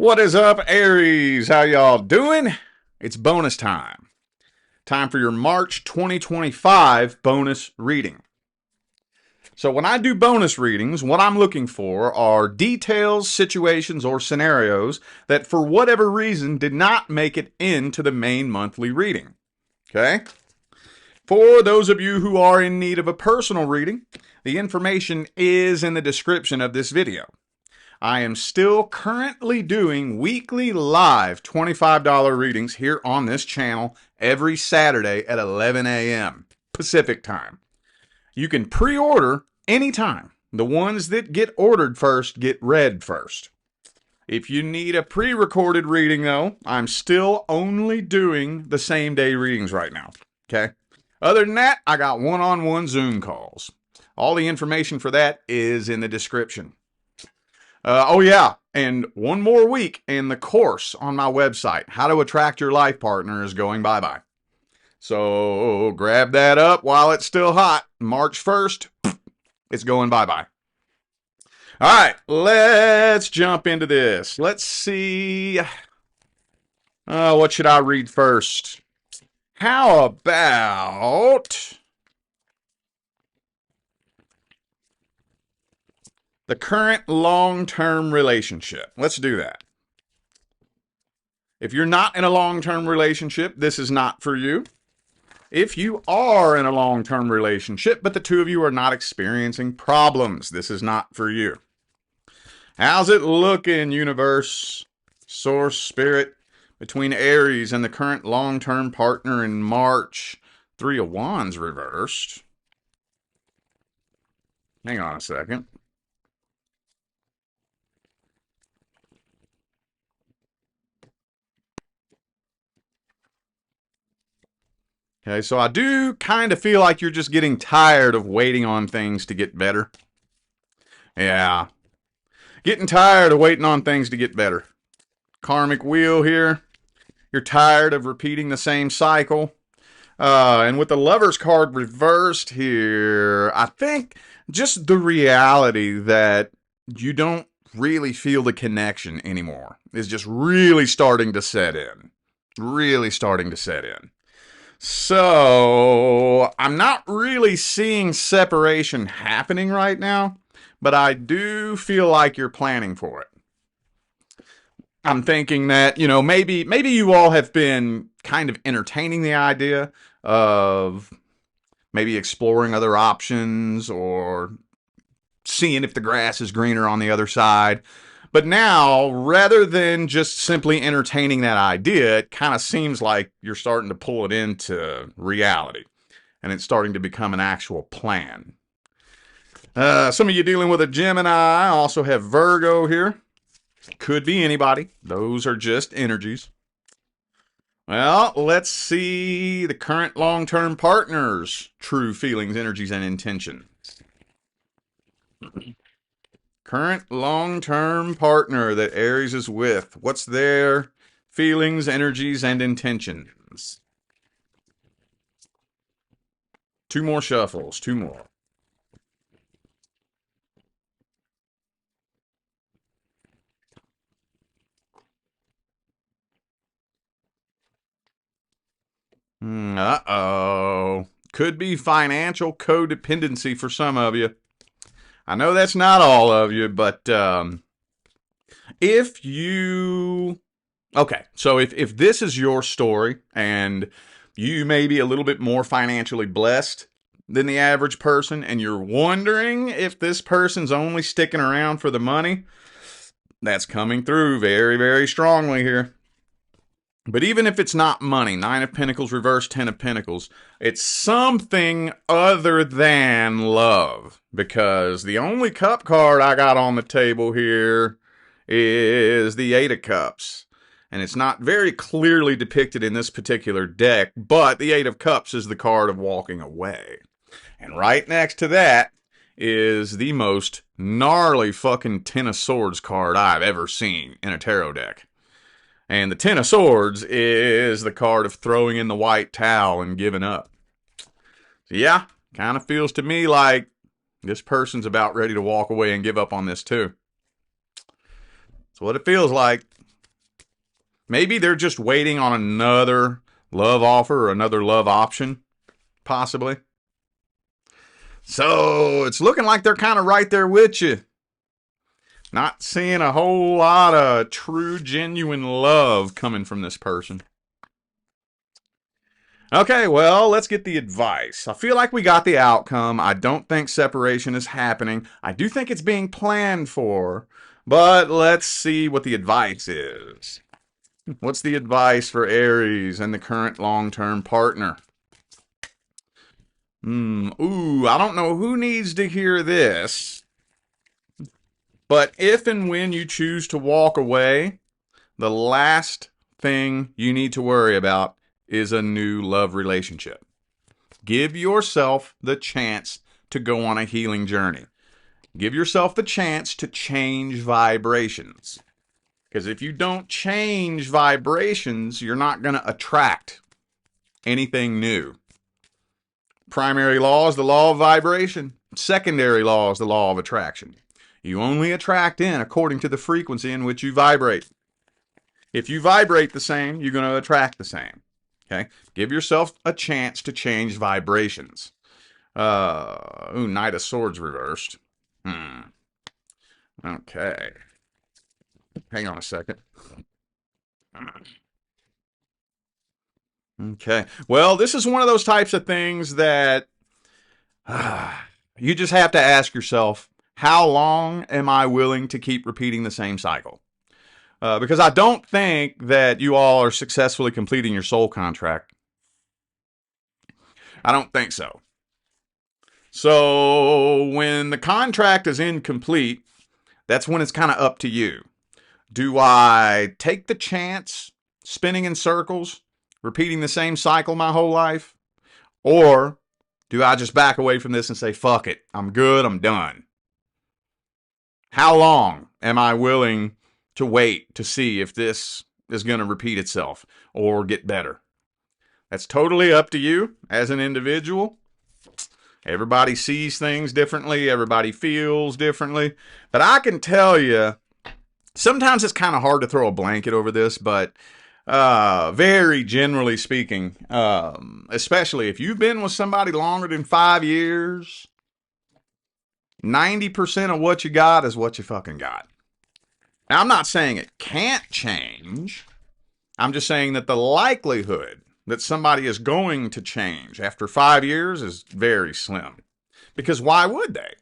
What is up, Aries? How y'all doing? It's bonus time. Time for your March 2025 bonus reading. So when I do bonus readings, what I'm looking for are details, situations, or scenarios that for whatever reason did not make it into the main monthly reading. Okay? For those of you who are in need of a personal reading, the information is in the description of this video. I am still currently doing weekly live $25 readings here on this channel every Saturday at 11 a.m. Pacific time. You can pre-order anytime. The ones that get ordered first get read first. If you need a pre-recorded reading, though, I'm still only doing the same day readings right now. Okay? Other than that, I got one-on-one Zoom calls. All the information for that is in the description. Oh yeah, and one more week and the course on my website, How to Attract Your Life Partner, is going bye-bye. So grab that up while it's still hot. March 1st, it's going bye-bye. All right, let's jump into this. Let's see. What should I read first? How about the current long-term relationship? Let's do that. If you're not in a long-term relationship, this is not for you. If you are in a long-term relationship, but the two of you are not experiencing problems, this is not for you. How's it looking, universe, source, spirit, between Aries and the current long-term partner in March? Three of Wands reversed. Hang on a second. Okay, so I do kind of feel like you're just getting tired of waiting on things to get better. Yeah. Getting tired of waiting on things to get better. Karmic wheel here. You're tired of repeating the same cycle. And with the Lover's card reversed here, I think just the reality that you don't really feel the connection anymore is just really starting to set in. Really starting to set in. So, I'm not really seeing separation happening right now, but I do feel like you're planning for it. I'm thinking that, maybe you all have been kind of entertaining the idea of maybe exploring other options or seeing if the grass is greener on the other side. But now, rather than just simply entertaining that idea, it kind of seems like you're starting to pull it into reality. And it's starting to become an actual plan. Some of you dealing with a Gemini. I also have Virgo here. Could be anybody. Those are just energies. Well, let's see the current long-term partner's true feelings, energies, and intentions. Current long-term partner that Aries is with. What's their feelings, energies, and intentions? Two more shuffles. Two more. Uh-oh. Could be financial codependency for some of you. I know that's not all of you, but if you... Okay, so if this is your story and you may be a little bit more financially blessed than the average person and you're wondering if this person's only sticking around for the money, that's coming through very, very strongly here. But even if it's not money, Nine of Pentacles reversed, Ten of Pentacles, it's something other than love. Because the only cup card I got on the table here is the Eight of Cups. And it's not very clearly depicted in this particular deck, but the Eight of Cups is the card of walking away. And right next to that is the most gnarly fucking Ten of Swords card I've ever seen in a tarot deck. And the Ten of Swords is the card of throwing in the white towel and giving up. So yeah, kind of feels to me like this person's about ready to walk away and give up on this too. That's what it feels like. Maybe they're just waiting on another love offer or another love option, possibly. So it's looking like they're kind of right there with you. Not seeing a whole lot of true, genuine love coming from this person. Okay, well, let's get the advice. I feel like we got the outcome. I don't think separation is happening. I do think it's being planned for, but let's see what the advice is. What's the advice for Aries and the current long-term partner? I don't know who needs to hear this, but if and when you choose to walk away, the last thing you need to worry about is a new love relationship. Give yourself the chance to go on a healing journey. Give yourself the chance to change vibrations. Because if you don't change vibrations, you're not going to attract anything new. Primary law is the law of vibration. Secondary law is the law of attraction. You only attract in according to the frequency in which you vibrate. If you vibrate the same, you're going to attract the same. Okay? Give yourself a chance to change vibrations. Knight of Swords reversed. Okay. Hang on a second. Okay. Well, this is one of those types of things that you just have to ask yourself, how long am I willing to keep repeating the same cycle? Because I don't think that you all are successfully completing your soul contract. I don't think so. So when the contract is incomplete, that's when it's kind of up to you. Do I take the chance, spinning in circles, repeating the same cycle my whole life? Or do I just back away from this and say, fuck it, I'm good, I'm done? How long am I willing to wait to see if this is going to repeat itself or get better? That's totally up to you as an individual. Everybody sees things differently. Everybody feels differently. But I can tell you, sometimes it's kind of hard to throw a blanket over this, but very generally speaking, especially if you've been with somebody longer than 5 years, 90% of what you got is what you fucking got. Now, I'm not saying it can't change. I'm just saying that the likelihood that somebody is going to change after 5 years is very slim. Because why would they?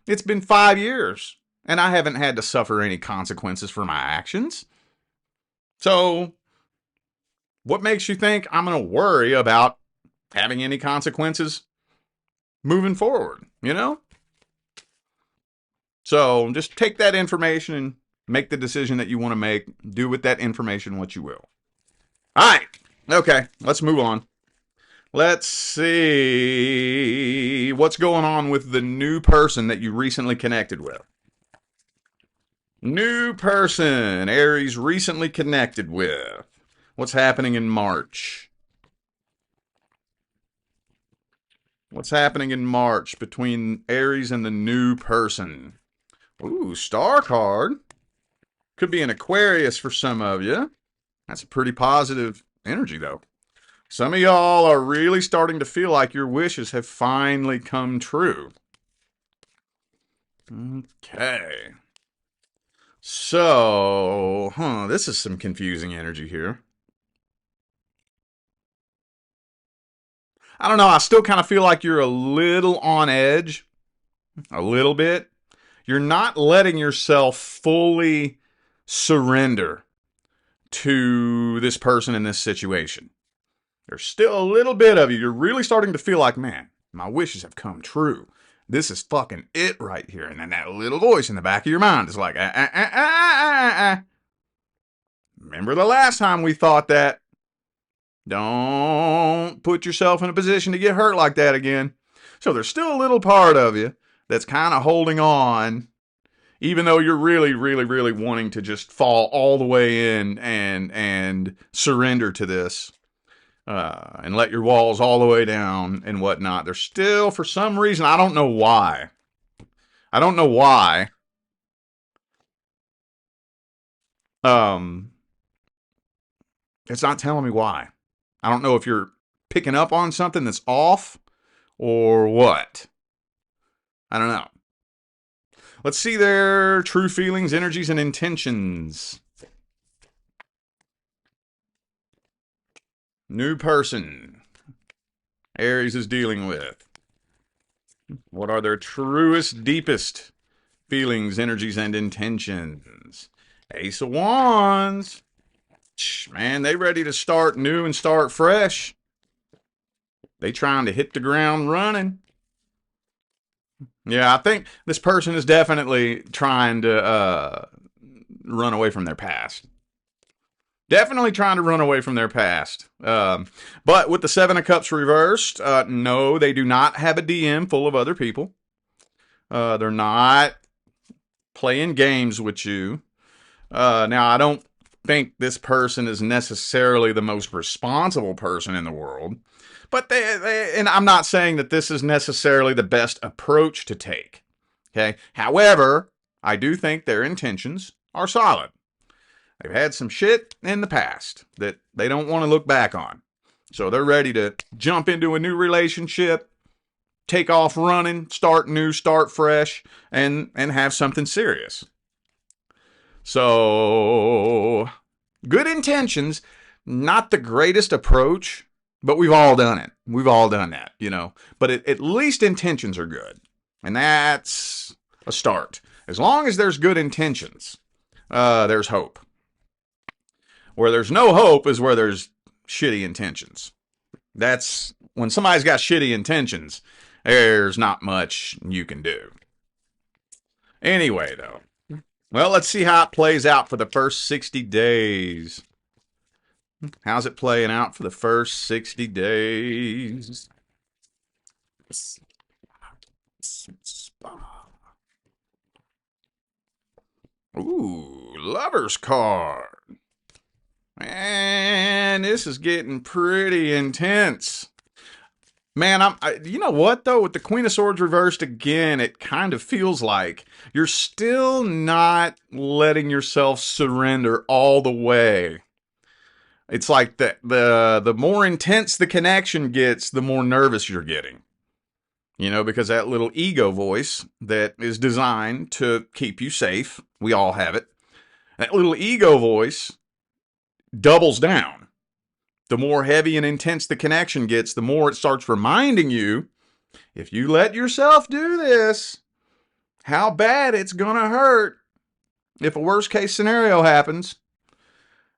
It's been 5 years, and I haven't had to suffer any consequences for my actions. So, what makes you think I'm going to worry about having any consequences moving forward, you know? So, just take that information and make the decision that you want to make. Do with that information what you will. All right. Okay, let's move on. Let's see what's going on with the new person that you recently connected with. New person, Aries recently connected with. What's happening in March? What's happening in March between Aries and the new person? Ooh, star card. Could be an Aquarius for some of you. That's a pretty positive energy, though. Some of y'all are really starting to feel like your wishes have finally come true. Okay. So, this is some confusing energy here. I don't know, I still kind of feel like you're a little on edge. A little bit. You're not letting yourself fully surrender to this person in this situation. There's still a little bit of you. You're really starting to feel like, man, my wishes have come true. This is fucking it right here. And then that little voice in the back of your mind is like, Remember the last time we thought that? Don't put yourself in a position to get hurt like that again. So there's still a little part of you that's kind of holding on, even though you're really, really, really wanting to just fall all the way in and surrender to this. And let your walls all the way down and whatnot. There's still, for some reason, I don't know why. It's not telling me why. I don't know if you're picking up on something that's off or what. I don't know. Let's see their true feelings, energies, and intentions. New person Aries is dealing with. What are their truest, deepest feelings, energies, and intentions? Ace of Wands. Man, they ready to start new and start fresh. They trying to hit the ground running. Yeah, I think this person is definitely trying to run away from their past. Definitely trying to run away from their past. But with the Seven of Cups reversed, no, they do not have a DM full of other people. They're not playing games with you. Now, I don't think this person is necessarily the most responsible person in the world. But and I'm not saying that this is necessarily the best approach to take. Okay. However, I do think their intentions are solid. They've had some shit in the past that they don't want to look back on. So they're ready to jump into a new relationship, take off running, start new, start fresh, and have something serious. So, good intentions, not the greatest approach, but we've all done it. We've all done that, you know. But at least intentions are good. And that's a start. As long as there's good intentions, there's hope. Where there's no hope is where there's shitty intentions. That's when somebody's got shitty intentions, there's not much you can do. Anyway, though. Well, let's see how it plays out for the first 60 days. How's it playing out for the first 60 days? Ooh, Lover's card. Man, this is getting pretty intense. Man, you know what, though? With the Queen of Swords reversed again, it kind of feels like you're still not letting yourself surrender all the way. It's like the more intense the connection gets, the more nervous you're getting. You know, because that little ego voice that is designed to keep you safe, we all have it, that little ego voice doubles down. The more heavy and intense the connection gets, the more it starts reminding you, if you let yourself do this, how bad it's going to hurt if a worst case scenario happens.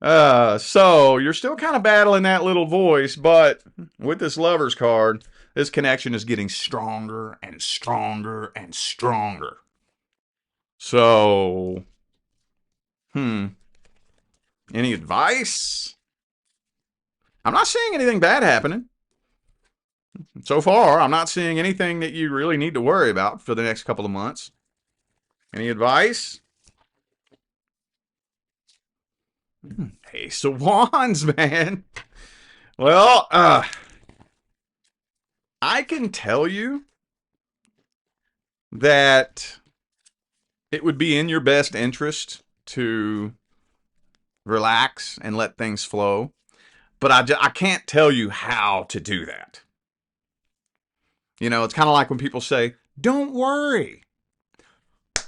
So you're still kind of battling that little voice, but with this Lover's card, this connection is getting stronger and stronger and stronger. So, any advice? I'm not seeing anything bad happening. So far, I'm not seeing anything that you really need to worry about for the next couple of months. Any advice? Ace of Wands, man. Well, I can tell you that it would be in your best interest to relax and let things flow. But I can't tell you how to do that. You know, it's kind of like when people say, don't worry.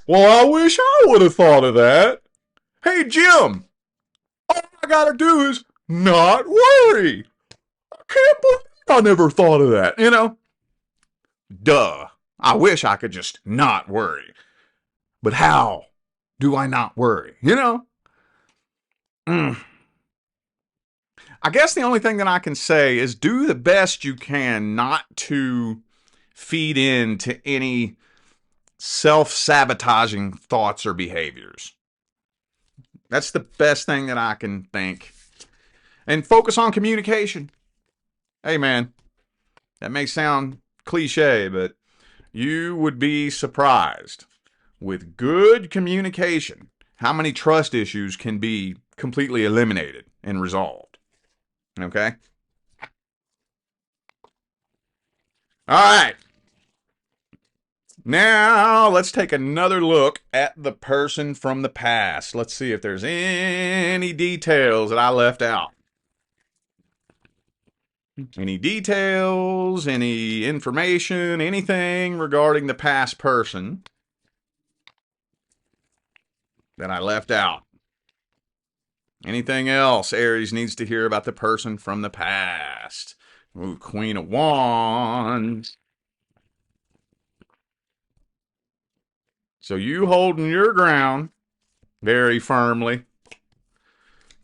Well, I wish I would have thought of that. Hey, Jim, all I gotta do is not worry. I can't believe I never thought of that, you know? Duh. I wish I could just not worry. But how do I not worry, you know? I guess the only thing that I can say is do the best you can not to feed into any self-sabotaging thoughts or behaviors. That's the best thing that I can think. And focus on communication. Hey, man, that may sound cliche, but you would be surprised with good communication how many trust issues can be completely eliminated and resolved. Okay? All right. Now, let's take another look at the person from the past. Let's see if there's any details that I left out. Any details, any information, anything regarding the past person that I left out? Anything else Aries needs to hear about the person from the past? Ooh, Queen of Wands. So you holding your ground very firmly.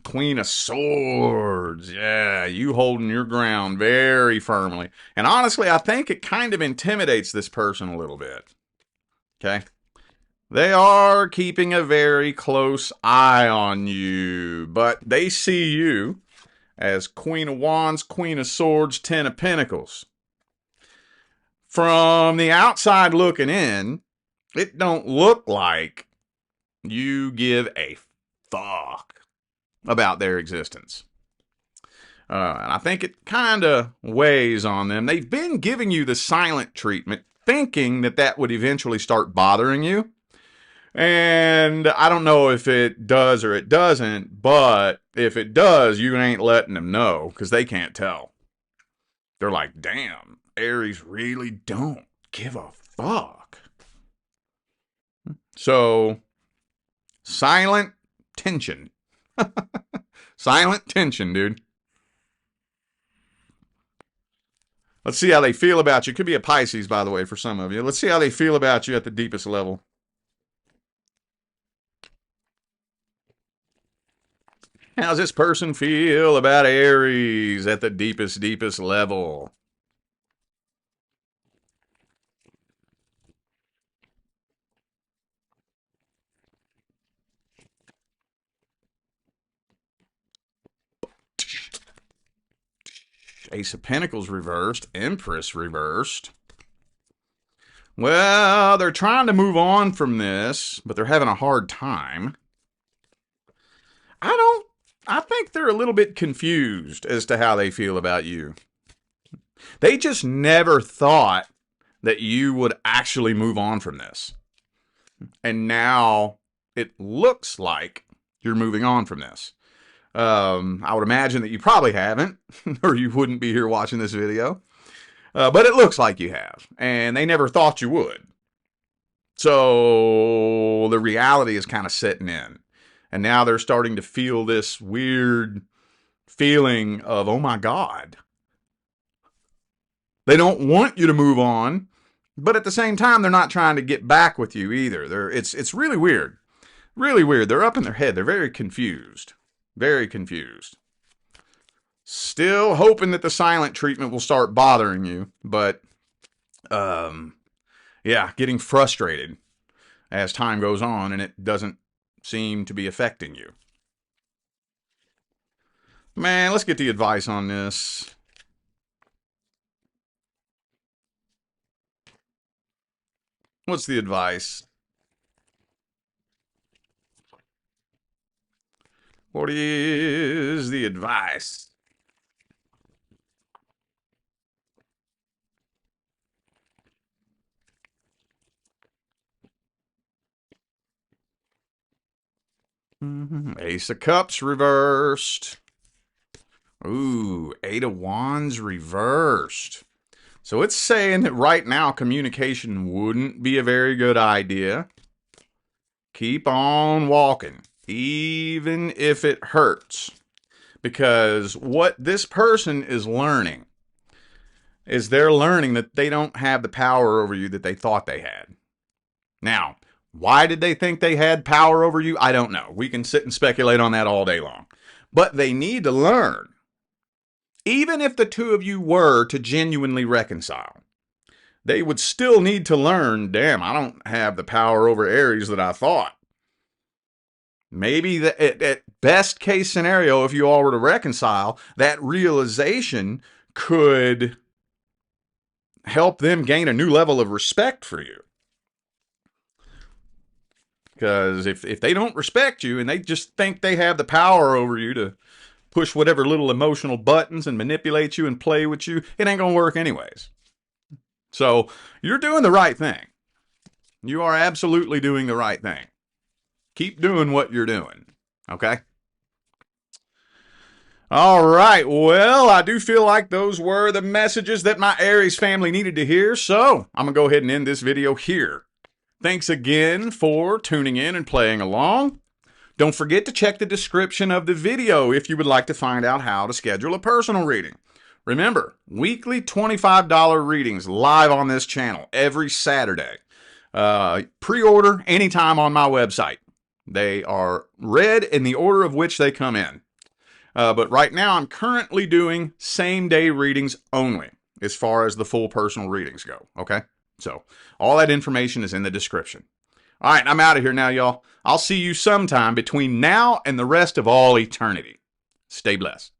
Queen of Swords. Yeah, you holding your ground very firmly. And honestly, I think it kind of intimidates this person a little bit. Okay? They are keeping a very close eye on you, but they see you as Queen of Wands, Queen of Swords, Ten of Pentacles. From the outside looking in, it don't look like you give a fuck about their existence. And I think it kind of weighs on them. They've been giving you the silent treatment, thinking that that would eventually start bothering you. And I don't know if it does or it doesn't, but if it does, you ain't letting them know because they can't tell. They're like, damn, Aries really don't give a fuck. So, silent tension. Silent tension, dude. Let's see how they feel about you. Could be a Pisces, by the way, for some of you. Let's see how they feel about you at the deepest level. How's this person feel about Aries at the deepest, deepest level? Ace of Pentacles reversed, Empress reversed. Well, they're trying to move on from this, but they're having a hard time. I think they're a little bit confused as to how they feel about you. They just never thought that you would actually move on from this. And now it looks like you're moving on from this. I would imagine that you probably haven't, or you wouldn't be here watching this video. But it looks like you have, and they never thought you would. So the reality is kind of setting in. And now they're starting to feel this weird feeling of, oh my God. They don't want you to move on, but at the same time, they're not trying to get back with you either. It's really weird. Really weird. They're up in their head. They're very confused. Very confused. Still hoping that the silent treatment will start bothering you, but yeah, getting frustrated as time goes on and it doesn't seem to be affecting you. Man, let's get the advice on this. What's the advice? What is the advice? Ace of Cups reversed. Ooh, Eight of Wands reversed. So it's saying that right now communication wouldn't be a very good idea. Keep on walking, even if it hurts. Because what this person is learning is they're learning that they don't have the power over you that they thought they had. Now, why did they think they had power over you? I don't know. We can sit and speculate on that all day long. But they need to learn. Even if the two of you were to genuinely reconcile, they would still need to learn, damn, I don't have the power over Aries that I thought. Maybe at best case scenario, if you all were to reconcile, that realization could help them gain a new level of respect for you. Because if they don't respect you and they just think they have the power over you to push whatever little emotional buttons and manipulate you and play with you, it ain't going to work anyways. So you're doing the right thing. You are absolutely doing the right thing. Keep doing what you're doing. Okay? All right. Well, I do feel like those were the messages that my Aries family needed to hear, so I'm going to go ahead and end this video here. Thanks again for tuning in and playing along. Don't forget to check the description of the video if you would like to find out how to schedule a personal reading. Remember, weekly $25 readings live on this channel every Saturday. Pre-order anytime on my website. They are read in the order of which they come in. But right now, I'm currently doing same-day readings only as far as the full personal readings go, okay? So all that information is in the description. All right, I'm out of here now, y'all. I'll see you sometime between now and the rest of all eternity. Stay blessed.